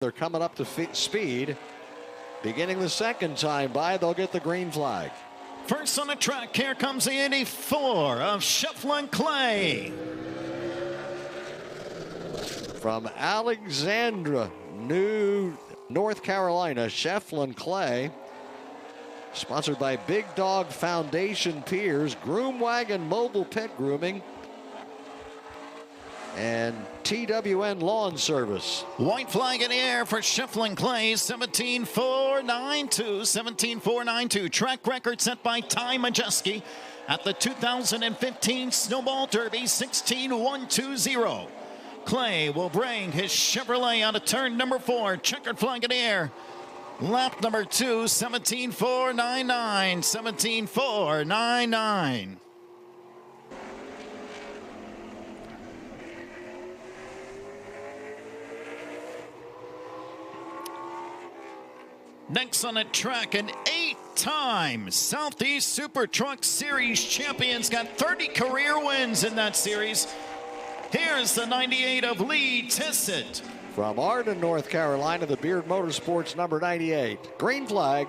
They're coming up to speed. Beginning the second time by, they'll get the green flag. First on the track, here comes the 84 of Shefflin Clay. From Alexandria, North Carolina, Shefflin Clay. Sponsored by Big Dog Foundation Piers, Groom Wagon Mobile Pet Grooming, and TWN Lawn Service. White flag in the air for Shefflin Clay, 17.492, 17.492. Track record set by Ty Majeski at the 2015 Snowball Derby, 16.120. Clay will bring his Chevrolet out of turn number 4. Checkered flag in the air. Lap number 2, 17.499, 17.499. Next on the track, an 8-time Southeast Super Truck Series champions. Got 30 career wins in that series. Here's the 98 of Lee Tissett. From Arden, North Carolina, the Beard Motorsports number 98. Green flag.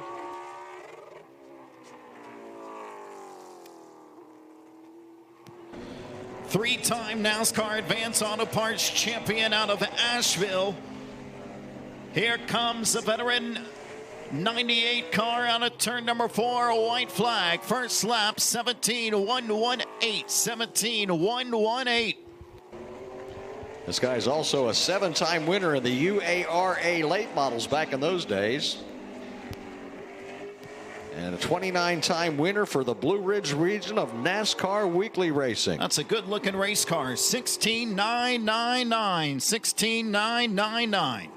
Three-time NASCAR Advance Auto Parts champion out of Asheville. Here comes the veteran 98 car out of turn number 4, a white flag. First lap, 17.118, 17.118. This guy's also a 7-time winner in the UARA late models back in those days. And a 29-time winner for the Blue Ridge region of NASCAR Weekly Racing. That's a good-looking race car. 16.999, 16.999.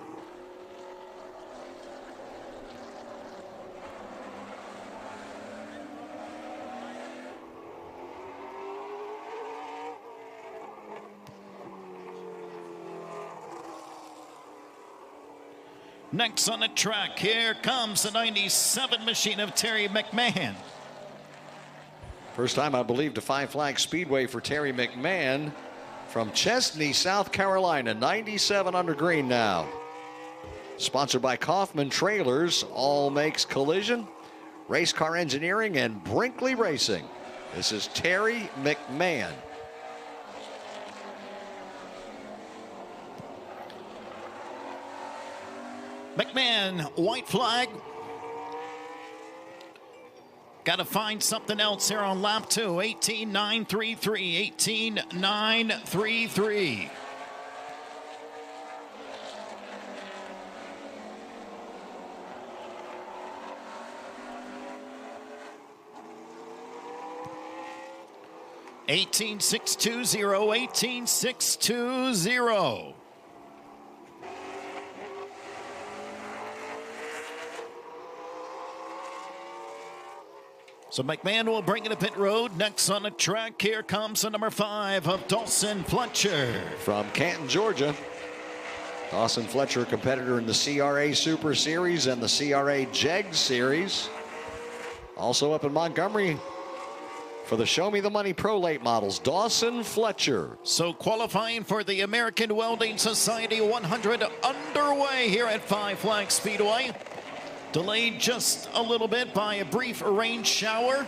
Next on the track, here comes the 97 machine of Terry McMahon. First time, I believe, to Flags Speedway for Terry McMahon from Chesney, South Carolina. 97 under green now. Sponsored by Kaufman Trailers, All Makes Collision, Race Car Engineering, and Brinkley Racing. This is Terry McMahon. McMahon, white flag. Got to find something else here on lap 2. 18.933, 18.933. $18,620, $18,620. So McMahon will bring it to pit road. Next on the track, here comes the number 5 of Dawson Fletcher. From Canton, Georgia. Dawson Fletcher, competitor in the CRA Super Series and the CRA JEG Series. Also up in Montgomery for the Show Me the Money Pro Late Models, Dawson Fletcher. So qualifying for the American Welding Society 100 underway here at Flags Speedway. Delayed just a little bit by a brief rain shower.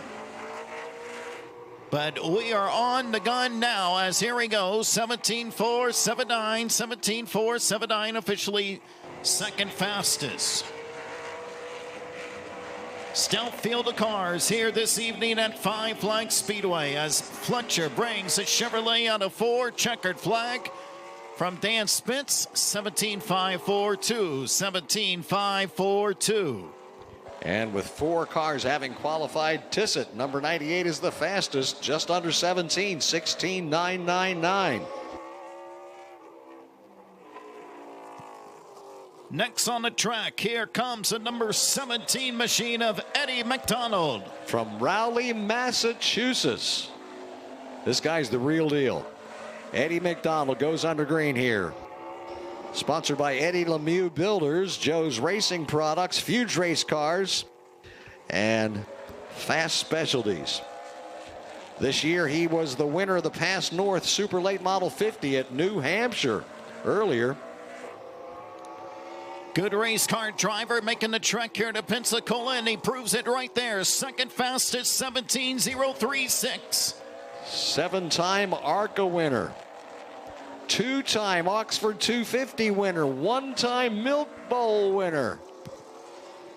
But we are on the gun now as here we go. 17.479, 17.479, officially second fastest. Stout field of cars here this evening at Flags Speedway as Fletcher brings a Chevrolet out of 4, checkered flag. From Dan Spence, 17.542, 17.542. And with 4 cars having qualified, Tissett, number 98, is the fastest, just under 17, 16.999. Next on the track, here comes the number 17 machine of Eddie McDonald. From Rowley, Massachusetts. This guy's the real deal. Eddie McDonald goes under green here. Sponsored by Eddie Lemieux Builders, Joe's Racing Products, Fuge Race Cars, and Fast Specialties. This year, he was the winner of the Pass North Super Late Model 50 at New Hampshire earlier. Good race car driver making the trek here to Pensacola, and he proves it right there. Second fastest, 17.036. 7-time ARCA winner. 2-time Oxford 250 winner. 1-time Milk Bowl winner.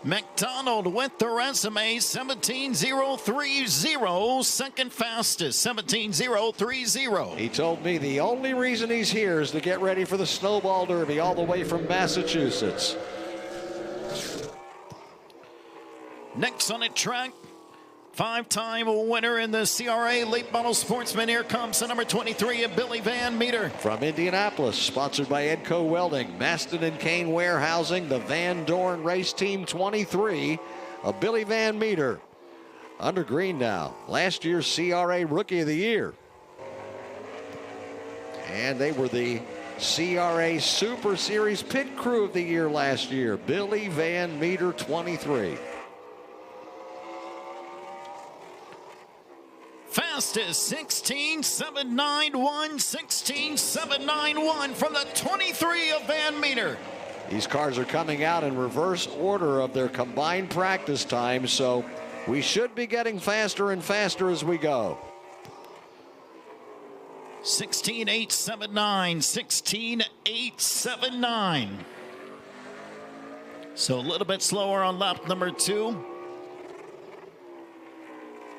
McDonald with the resume, 17.030, second fastest, 17.030. He told me the only reason he's here is to get ready for the Snowball Derby all the way from Massachusetts. Next on the track, 5-time winner in the CRA Late Model Sportsman. Here comes the number 23 of Billy Van Meter. From Indianapolis, sponsored by Edco Welding, Maston and Kane Warehousing, the Van Dorn Race Team 23 of Billy Van Meter. Under green now. Last year's CRA Rookie of the Year. And they were the CRA Super Series Pit Crew of the Year last year. Billy Van Meter 23. Fastest 16.791, 16.791 from the 23 of Van Meter. These cars are coming out in reverse order of their combined practice times, so we should be getting faster and faster as we go. 16.879, 16.879. So a little bit slower on lap number 2.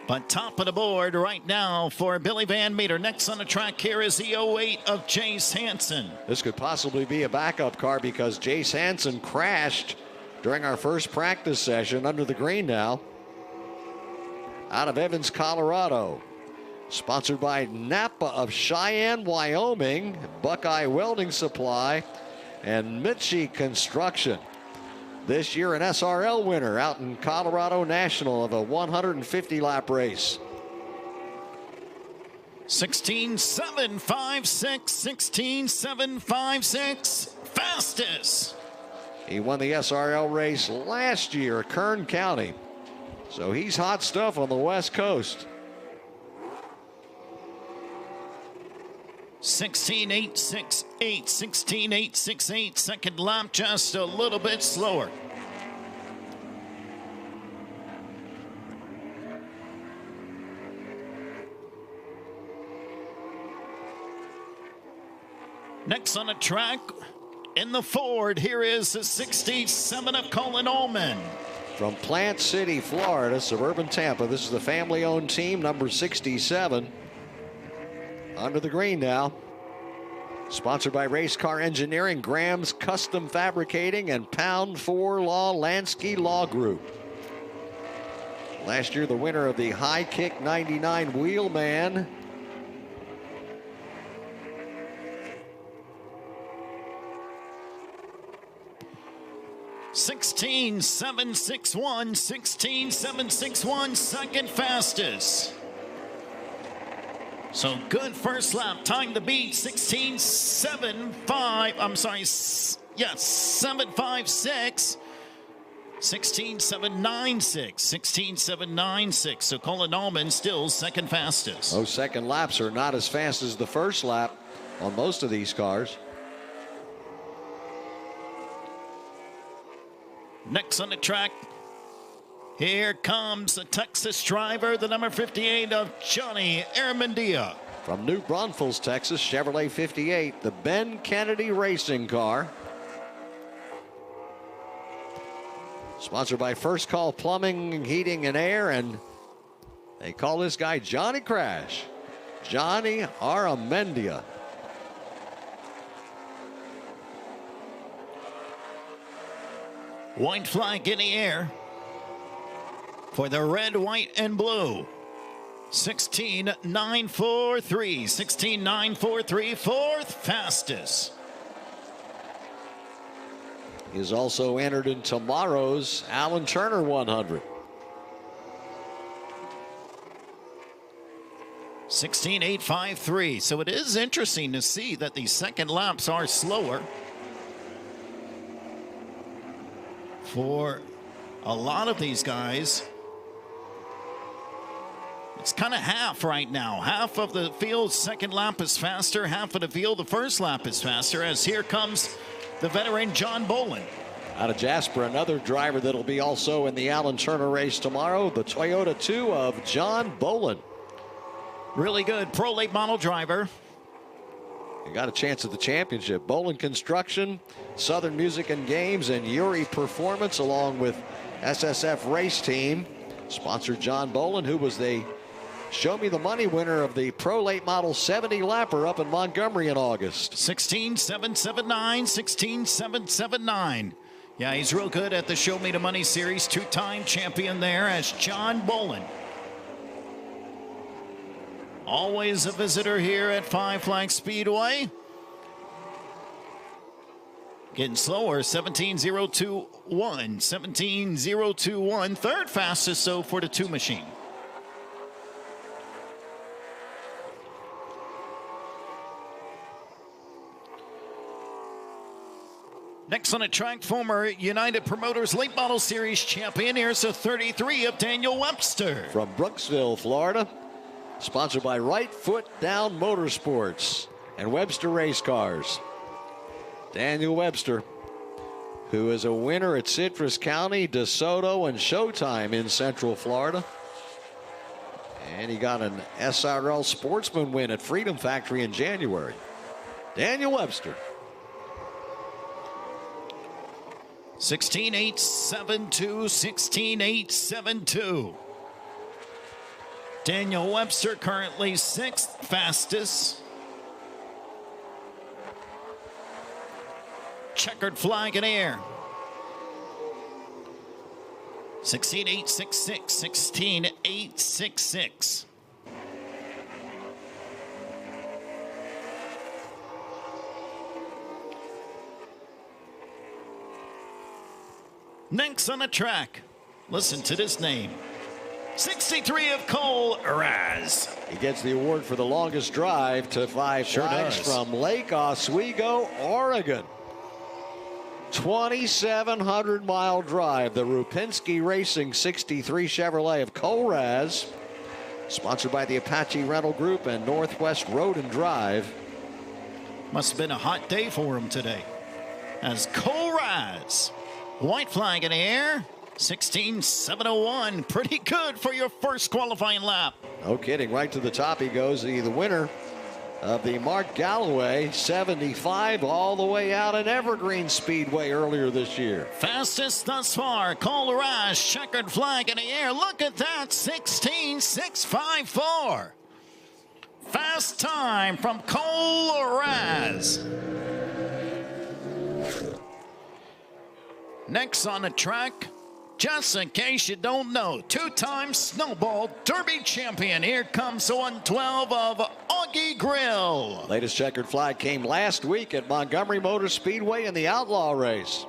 But top of the board right now for Billy Van Meter. Next on the track here is the 08 of Jace Hansen. This could possibly be a backup car because Jace Hansen crashed during our first practice session under the green now. Out of Evans, Colorado. Sponsored by Napa of Cheyenne, Wyoming, Buckeye Welding Supply, and Mitchie Construction. This year an SRL winner out in Colorado National of a 150-lap race. 16.756, 16.756, fastest. He won the SRL race last year at Kern County. So he's hot stuff on the West Coast. 16.868, 16.868, second lap just a little bit slower. Next on the track, in the Ford, here is the 67 of Colin Allman. From Plant City, Florida, suburban Tampa, this is the family-owned team, number 67. Under the green now. Sponsored by Race Car Engineering, Graham's Custom Fabricating, and Pound 4 Law Lansky Law Group. Last year, the winner of the High Kick 99 Wheelman. (16.761), 16.761, second fastest. So good first lap, time to beat 16.75. I'm sorry, yes, 7.56. 16.796, 16.796. So Colin Allman still second fastest. Those second laps are not as fast as the first lap on most of these cars. Next on the track, here comes the Texas driver, the number 58 of Johnny Amendia. From New Braunfels, Texas, Chevrolet 58, the Ben Kennedy racing car. Sponsored by First Call Plumbing, Heating, and Air, and they call this guy Johnny Crash. Johnny Amendia. White flag in the air for the red, white, and blue. 16.943, 16.943, fourth fastest. Is also entered in tomorrow's Alan Turner 100. 16.853. So it is interesting to see that the second laps are slower for a lot of these guys. It's kind of half right now. Half of the field's second lap is faster. Half of the field, the first lap is faster, as here comes the veteran John Boland. Out of Jasper, another driver that'll be also in the Alan Turner race tomorrow, the Toyota 2 of John Boland. Really good pro late model driver. He got a chance at the championship. Boland Construction, Southern Music and Games, and Uri Performance, along with SSF Race Team, sponsored John Boland, who was the Show Me the Money winner of the Pro Late Model 70 lapper up in Montgomery in August. 16.779, 16.779. Yeah, he's real good at the Show Me the Money series. Two-time champion there as John Boland. Always a visitor here at Flags Speedway. Getting slower, 17.021, 17.021. Third fastest, so for the 2 machine. Next on the track, former United Promoters Late Model Series champion. Here's a 33 of Daniel Webster. From Brooksville, Florida. Sponsored by Right Foot Down Motorsports and Webster Race Cars. Daniel Webster, who is a winner at Citrus County, DeSoto, and Showtime in Central Florida. And he got an SRL Sportsman win at Freedom Factory in January. Daniel Webster. 16.872, 16.872. Daniel Webster currently 6th fastest. Checkered flag in air. 16.866, 16.866. Next on the track, listen to this name. 63 of Cole Raz. He gets the award for the longest drive to Five Flags from Lake Oswego, Oregon. 2,700-mile drive. The Rupinski Racing 63 Chevrolet of Cole Raz, sponsored by the Apache Rental Group and Northwest Road and Drive. Must have been a hot day for him today. As Cole Raz. White flag in the air, 16.701. Pretty good for your first qualifying lap. No kidding. Right to the top he goes. The winner of the Mark Galloway 75 all the way out in Evergreen Speedway earlier this year. Fastest thus far, Cole Raz, checkered flag in the air. Look at that, 16.654. Fast time from Cole Raz. Next on the track, just in case you don't know, 2-time Snowball Derby champion. Here comes the 112 of Augie Grill. Latest checkered flag came last week at Montgomery Motor Speedway in the Outlaw race.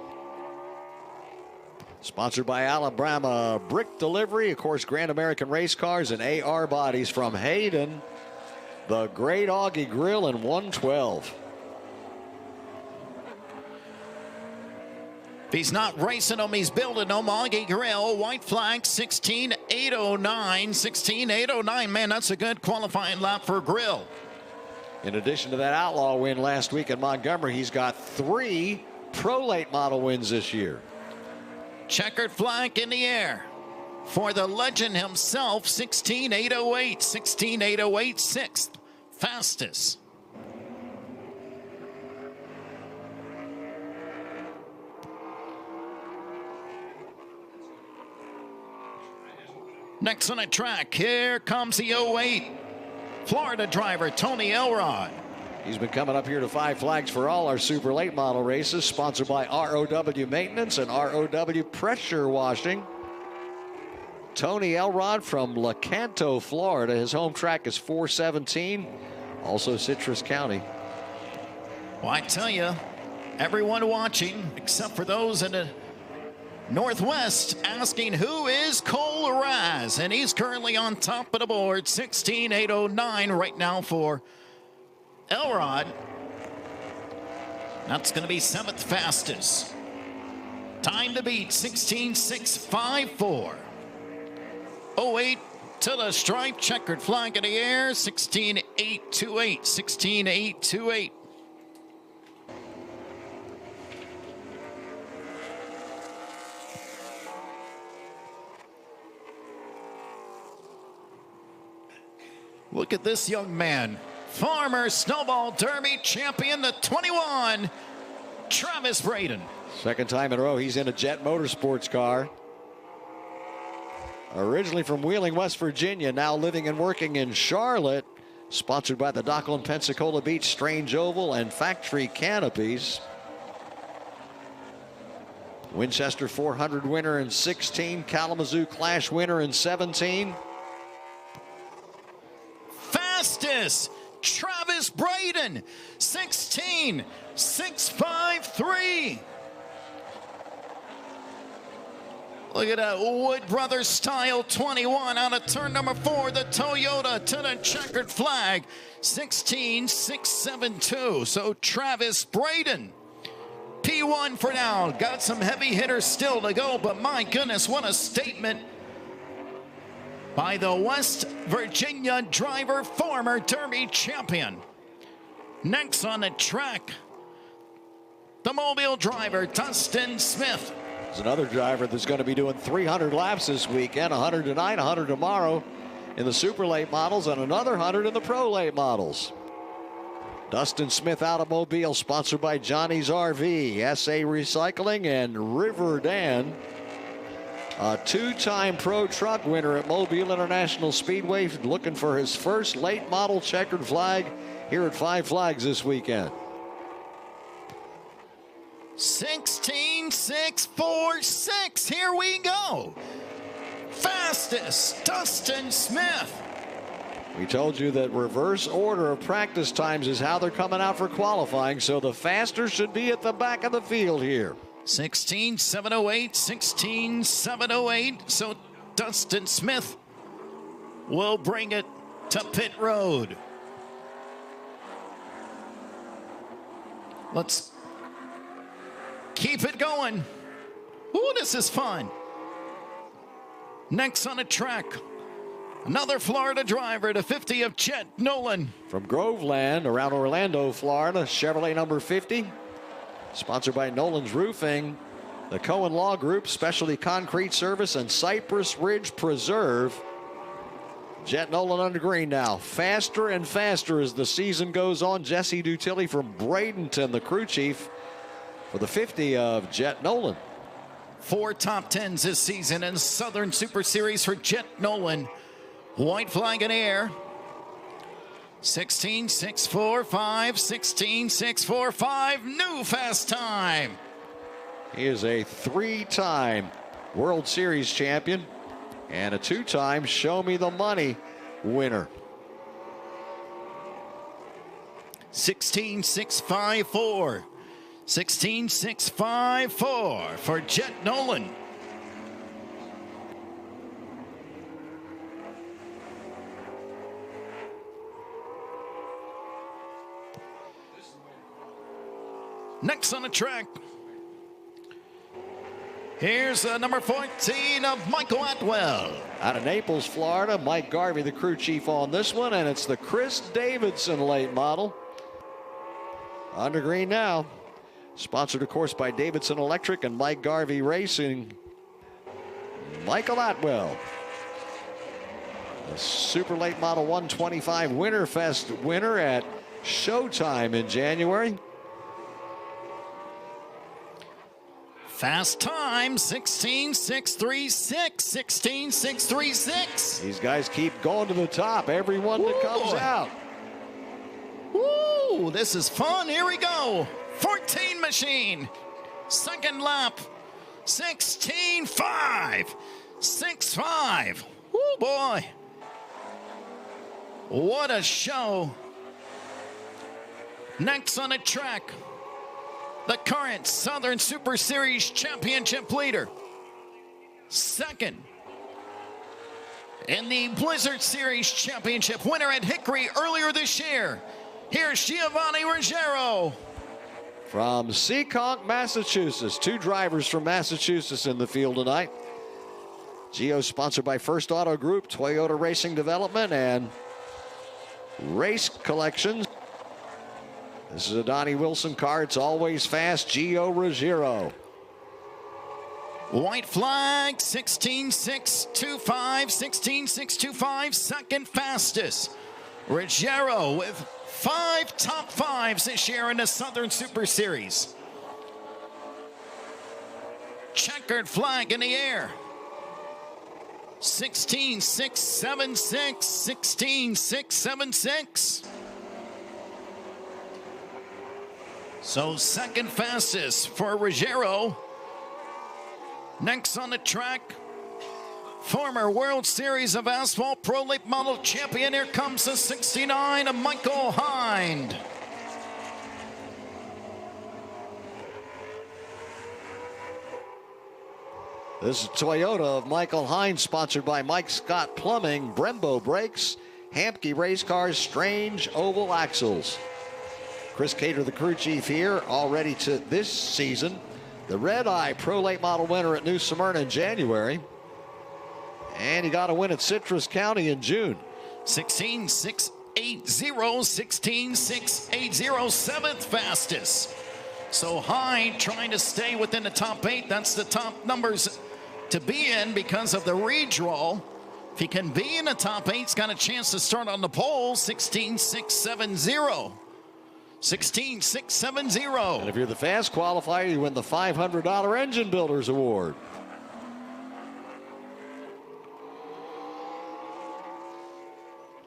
Sponsored by Alabama Brick Delivery, of course, Grand American Race Cars and AR Bodies from Hayden. The great Augie Grill in 112. If he's not racing them, he's building them. Augie Grill, white flag, 16.809, 16.809. Man, that's a good qualifying lap for Grill. In addition to that Outlaw win last week in Montgomery, he's got 3 Pro Late Model wins this year. Checkered flag in the air for the legend himself, 16.808, 16.808, 6th fastest. Next on the track, here comes the 08 Florida driver, Tony Elrod. He's been coming up here to Five Flags for all our super late model races, sponsored by ROW Maintenance and ROW Pressure Washing. Tony Elrod from Lecanto, Florida. His home track is 417, also Citrus County. Well, I tell you, everyone watching, except for those in the Northwest, asking who is Cole Raz, and he's currently on top of the board, 16.809 right now for Elrod. That's going to be 7th fastest. Time to beat, 16.654. 08 to the stripe, checkered flag in the air, 16.828, 16.828. Look at this young man. Former Snowball Derby champion, the 21, Travis Braden. Second time in a row he's in a Jet Motorsports car. Originally from Wheeling, West Virginia, now living and working in Charlotte. Sponsored by the Dockland Pensacola Beach Strange Oval and Factory Canopies. Winchester 400 winner in 16. Kalamazoo Clash winner in 17. Fastest, Travis Braden, 16.653. Look at that Wood Brothers style 21 out of turn number 4. The Toyota to the checkered flag, 16.672. So Travis Braden, P1 for now. Got some heavy hitters still to go, but my goodness, what a statement by the West Virginia driver, former Derby champion. Next on the track, the Mobile driver, Dustin Smith. There's another driver that's going to be doing 300 laps this weekend, 100 tonight, 100 tomorrow in the super late models, and another 100 in the pro late models. Dustin Smith out of Mobile, sponsored by Johnny's RV, SA Recycling, and River Dan. A two-time pro truck winner at Mobile International Speedway, looking for his first late model checkered flag here at Five Flags this weekend. 16.646. Here we go. Fastest, Dustin Smith. We told you that reverse order of practice times is how they're coming out for qualifying, so the faster should be at the back of the field here. 16.708, 16.708. So Dustin Smith will bring it to pit road. Let's keep it going. Ooh, this is fun. Next on the track, another Florida driver, the 50 of Jet Nolan. From Groveland around Orlando, Florida, Chevrolet number 50. Sponsored by Nolan's Roofing, the Cohen Law Group, Specialty Concrete Service, and Cypress Ridge Preserve. Jet Nolan under green now. Faster and faster as the season goes on. Jesse Dutilli from Bradenton, the crew chief for the 50 of Jet Nolan. 4 top 10s this season in Southern Super Series for Jet Nolan. White flag in air. 16.645, 16.645, new fast time. He is a 3-time World Series champion and a 2-time Show Me the Money winner. 16.654, 16.654 for Jet Nolan. Next on the track, here's number 14 of Michael Atwell. Out of Naples, Florida, Mike Garvey, the crew chief on this one, and it's the Chris Davidson late model. Under green now. Sponsored, of course, by Davidson Electric and Mike Garvey Racing. Michael Atwell, the super late model 125 Winterfest winner at Showtime in January. Fast time, 16.636, 16.636. These guys keep going to the top, everyone that comes out. Woo, this is fun. Here we go. 14 machine. Second lap. 16.5. 6.5. Woo, boy. What a show. Next on the track, the current Southern Super Series championship leader. Second in the Blizzard Series championship winner at Hickory earlier this year. Here's Giovanni Ruggiero. From Seekonk, Massachusetts. 2 drivers from Massachusetts in the field tonight. Gio sponsored by First Auto Group, Toyota Racing Development, and Race Collections. This is a Donnie Wilson car. It's always fast. Gio Ruggiero. White flag, 16.625, 16.625, second fastest. Ruggiero with 5 top 5s this year in the Southern Super Series. Checkered flag in the air. 16.676, 16.676. So second fastest for Ruggiero. Next on the track, former World Series of Asphalt Pro Late Model champion. Here comes the 69 of Michael Hind. This is Toyota of Michael Hind, sponsored by Mike Scott Plumbing, Brembo Brakes, Hamke Race Cars, Strange Oval Axles. Chris Cater, the crew chief here, all ready to this season. The Red Eye Pro Late Model winner at New Smyrna in January. And he got a win at Citrus County in June. 16.680, 16.680, seventh fastest. So Hind trying to stay within the top 8. That's the top numbers to be in because of the redraw. If he can be in the top 8, he's got a chance to start on the pole. 16.670. 16.670. And if you're the fast qualifier, you win the $500 Engine Builders Award.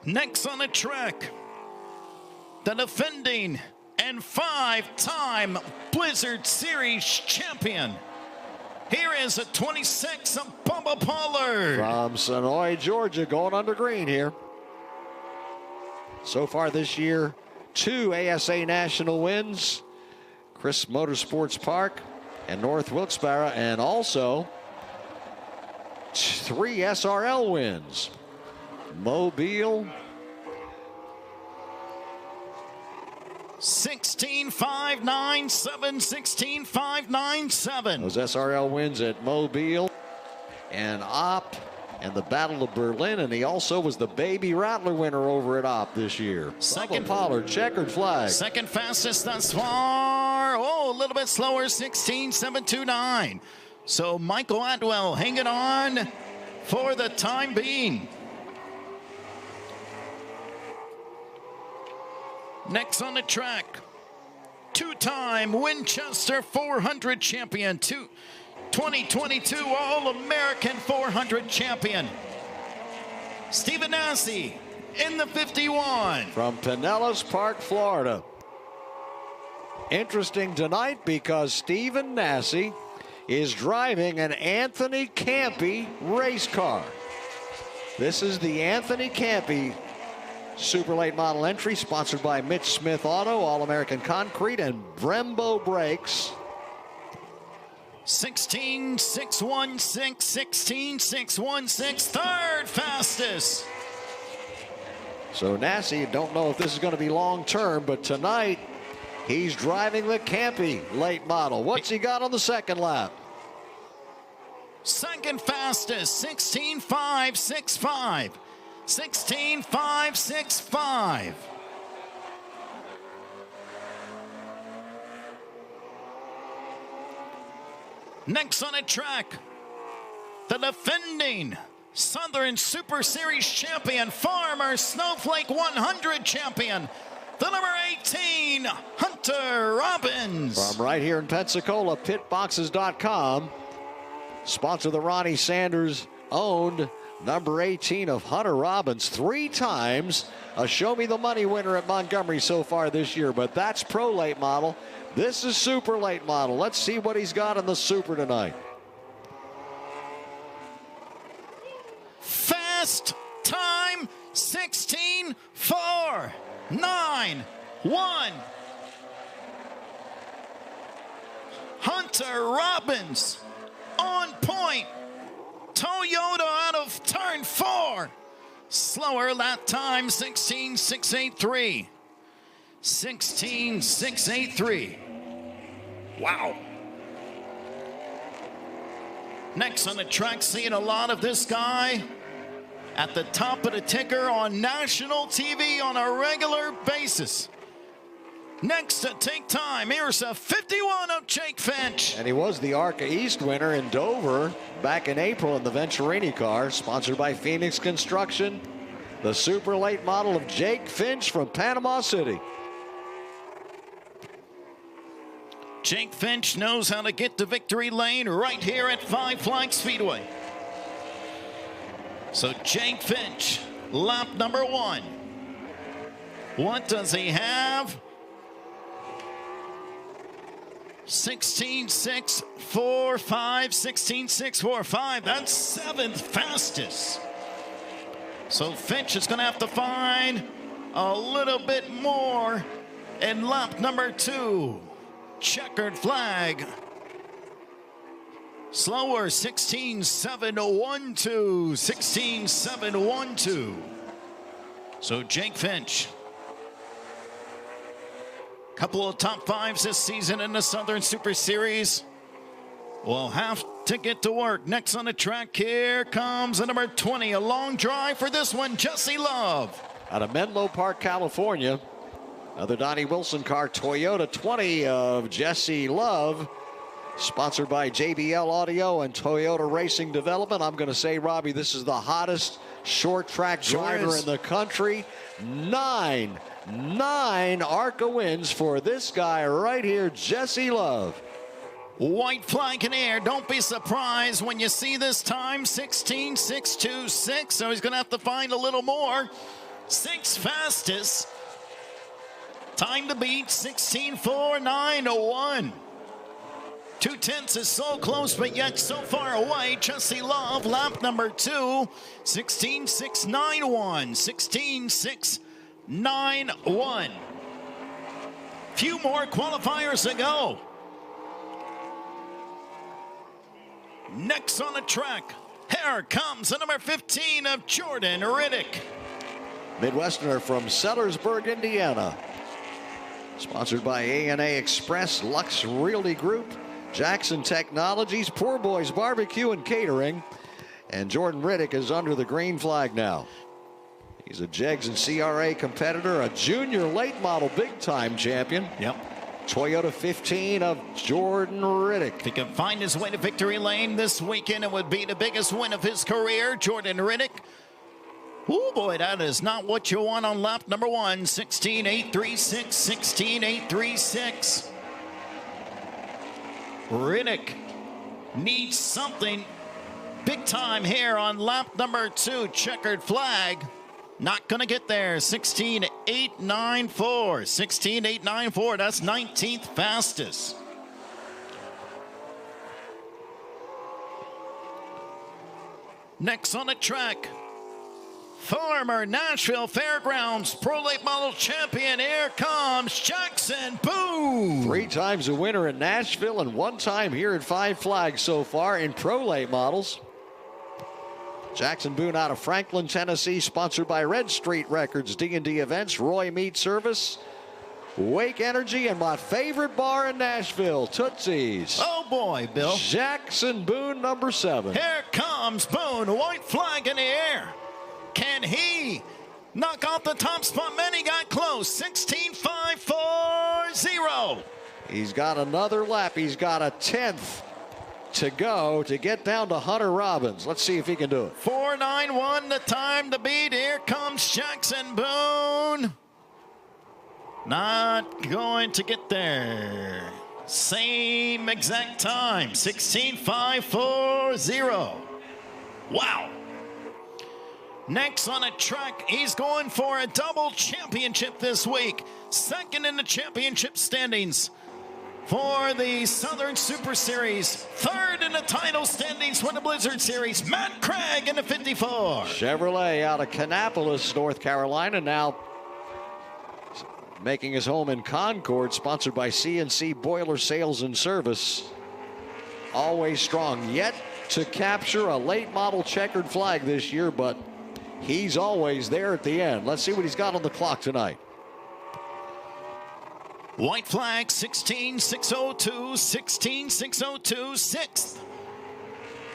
Next on the track, the defending and 5-time Blizzard Series champion. Here is a 26 of Bubba Pollard. From Sonoy, Georgia, going under green here. So far this year, 2 ASA national wins, Chris Motorsports Park and North Wilkes-Barre, and also 3 SRL wins. Mobile. 16.597, 16.597. Those SRL wins at Mobile and Opp and the Battle of Berlin, and he also was the Baby Rattler winner over at Opp this year. Second, Bubba Pollard, checkered flag. Second fastest thus far. Oh, a little bit slower, 16.729. So Michael Atwell hanging on for the time being. Next on the track, 2-time Winchester 400 champion, 2022 All-American 400 champion, Stephen Nasse in the 51. From Pinellas Park, Florida. Interesting tonight because Stephen Nasse is driving an Anthony Campi race car. This is the Anthony Campi Super Late Model entry, sponsored by Mitch Smith Auto, All-American Concrete, and Brembo Brakes. 16.616, 16.616, third fastest. So Nasse, don't know if this is going to be long-term, but tonight he's driving the Campi late model. What's he got on the second lap? Second fastest, 16.565. 16.565. Next on the track, the defending Southern Super Series champion, Farmer Snowflake 100 champion, the number 18, Hunter Robbins. From right here in Pensacola, pitboxes.com. Sponsor the Ronnie Sanders owned number 18 of Hunter Robbins, 3 times a Show Me the Money winner at Montgomery so far this year, but that's Pro Late Model. This is Super Late Model. Let's see what he's got in the Super tonight. Fast time, 16.491. Hunter Robbins on point. Toyota out of turn 4. Slower that time, 16.683. 16.683. Wow. Next on the track, seeing a lot of this guy at the top of the ticker on national TV on a regular basis. Next to take time, here's a 51 of Jake Finch. And he was the ARCA East winner in Dover back in April in the Venturini car, sponsored by Phoenix Construction the super late model of Jake Finch from Panama City. Jake Finch knows how to get to victory lane right here at Flags Speedway. So Jake Finch, lap number 1. What does he have? 16.645, 16.645. That's 7th fastest. So Finch is going to have to find a little bit more in lap number 2. Checkered flag. Slower, 16.712, 16.712. So Jake Finch. Couple of top 5s this season in the Southern Super Series. We'll have to get to work. Next on the track, here comes the number 20. A long drive for this one, Jesse Love. Out of Menlo Park, California. Another Donnie Wilson car, Toyota 20 of Jesse Love. Sponsored by JBL Audio and Toyota Racing Development. I'm going to say, Robbie, this is the hottest short track driver in the country. Nine ARCA wins for this guy right here, Jesse Love. White flag in air. Don't be surprised when you see this time, 16.626. So he's going to have to find a little more. 6th fastest. Time to beat, 16.491. 2/10 is so close, but yet so far away. Jesse Love, lap number 2, 16.691, 16.691. Few more qualifiers to go. Next on the track, here comes the number 15 of Jordan Riddick. Midwesterner from Sellersburg, Indiana. Sponsored by A&A Express, Lux Realty Group, Jackson Technologies, Poor Boys Barbecue and Catering. And Jordan Riddick is under the green flag now. He's a JEGS and CRA competitor, a junior late model big time champion. Yep. Toyota 15 of Jordan Riddick. If he can find his way to victory lane this weekend, it would be the biggest win of his career. Jordan Riddick. Oh boy, that is not what you want on lap number 1. 16.836, 16.836. Riddick needs something big time here on lap number 2. Checkered flag. Not going to get there. 16.894. 16.894. That's 19th fastest. Next on the track, former Nashville Fairgrounds Pro Late Model champion. Here comes Jackson Boone. 3 times a winner in Nashville and 1 time here at Five Flags so far in Pro Late Models. Jackson Boone out of Franklin, Tennessee, sponsored by Red Street Records, D&D Events, Roy Meat Service, Wake Energy, and my favorite bar in Nashville, Tootsie's. Oh boy, Bill. Jackson Boone, number 7. Here comes Boone, white flag in the air. Can he knock off the top spot? Many got close. 16.540. He's got another lap. He's got a 10th to go to get down to Hunter Robbins. Let's see if he can do it. 4.91 the time to beat. Here comes Jackson Boone. Not going to get there. Same exact time. 16.540. Wow. Next on a track, he's going for a double championship this week. 2nd in the championship standings for the Southern Super Series. 3rd in the title standings for the Blizzard Series. Matt Craig in the 54. Chevrolet out of Kannapolis, North Carolina, now making his home in Concord, sponsored by CNC Boiler Sales and Service. Always strong, yet to capture a late model checkered flag this year, but he's always there at the end. Let's see what he's got on the clock tonight. White flag, 16.602, 16.602, 6th.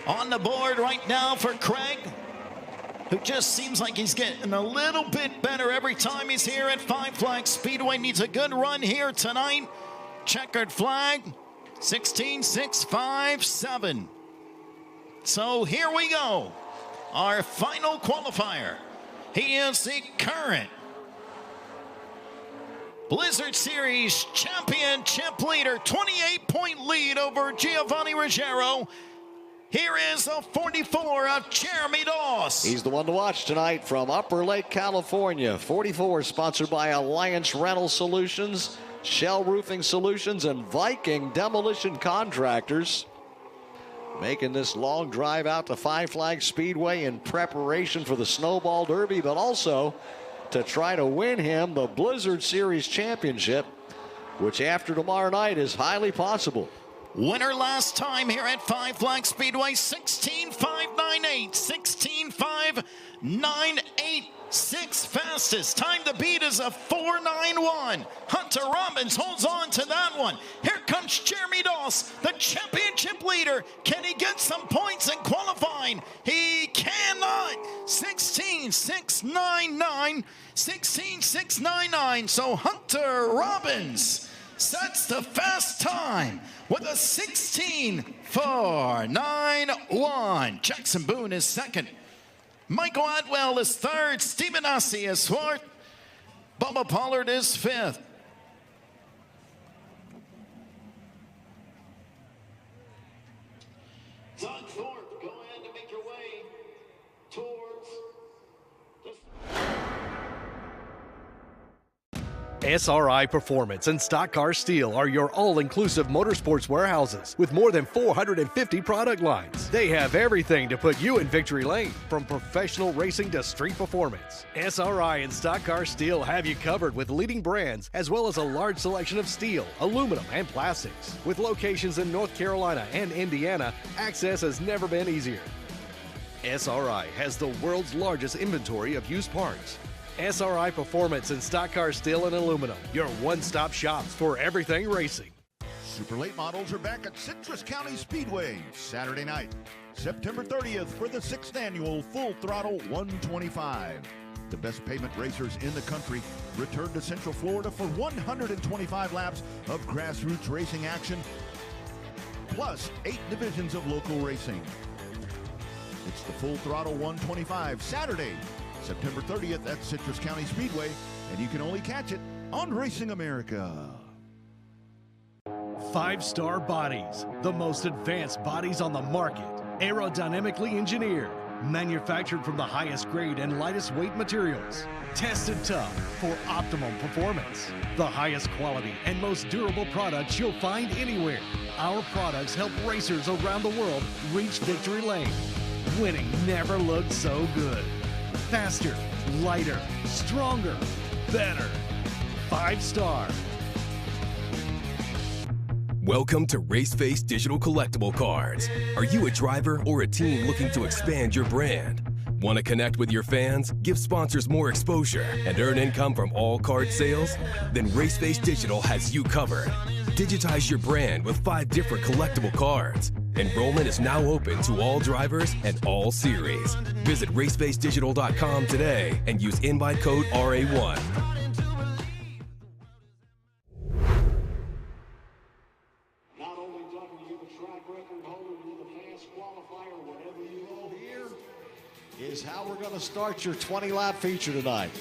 On the board right now for Craig, who just seems like he's getting a little bit better every time he's here at Five Flags Speedway. Needs a good run here tonight. Checkered flag, 16.657. So here we go. Our final qualifier. He is the current Blizzard Series championship leader. 28-point lead over Giovanni Ruggiero. Here is a 44 of Jeremy Doss. He's the one to watch tonight from Upper Lake, California. 44 sponsored by Alliance Rental Solutions, Shell Roofing Solutions, and Viking Demolition Contractors. Making this long drive out to Flags Speedway in preparation for the Snowball Derby, but also to try to win him the Blizzard Series championship, which after tomorrow night is highly possible. Winner last time here at Flags Speedway, 16.598, 16.598. Sixth fastest. Time to beat is a 4.91. Hunter Robbins holds on to that one. Here comes Jeremy Doss, the championship leader. Can he get some points in qualifying? He cannot. 16.699. 16.699. So Hunter Robbins sets the fast time with a 16.491. Jackson Boone is second. Michael Atwell is third. Stephen Ossie is fourth. Bubba Pollard is fifth. Doug Thorpe, go ahead and make your way towards SRI Performance and Stock Car Steel are your all-inclusive motorsports warehouses with more than 450 product lines. They have everything to put you in victory lane, from professional racing to street performance. SRI and Stock Car Steel have you covered with leading brands as well as a large selection of steel, aluminum, and plastics. With locations in North Carolina and Indiana, access has never been easier. SRI has the world's largest inventory of used parts. SRI Performance and Stock Car Steel and Aluminum, your one-stop shops for everything racing. Super late models are back at Citrus County Speedway Saturday night, September 30th for the 6th annual Full Throttle 125. The best pavement racers in the country return to Central Florida for 125 laps of grassroots racing action, plus 8 divisions of local racing. It's the Full Throttle 125 Saturday, September 30th at Citrus County Speedway, and you can only catch it on Racing America. 5-star bodies, the most advanced bodies on the market, aerodynamically engineered, manufactured from the highest grade and lightest weight materials, tested tough for optimum performance. The highest quality and most durable products you'll find anywhere. Our products help racers around the world reach victory lane. Winning never looked so good. Faster, lighter, stronger, better. 5-star. Welcome to Raceface Digital Collectible Cards. Are you a driver or a team looking to expand your brand? Want to connect with your fans, give sponsors more exposure, and earn income from all card sales? Then Raceface Digital has you covered. Digitize your brand with 5 different collectible cards. Enrollment is now open to all drivers and all series. Visit racefacedigital.com today and use invite code RA1. Not only talking to you, the track record holder, to the fast qualifier, whatever you roll here is how we're going to start your 20-lap feature tonight.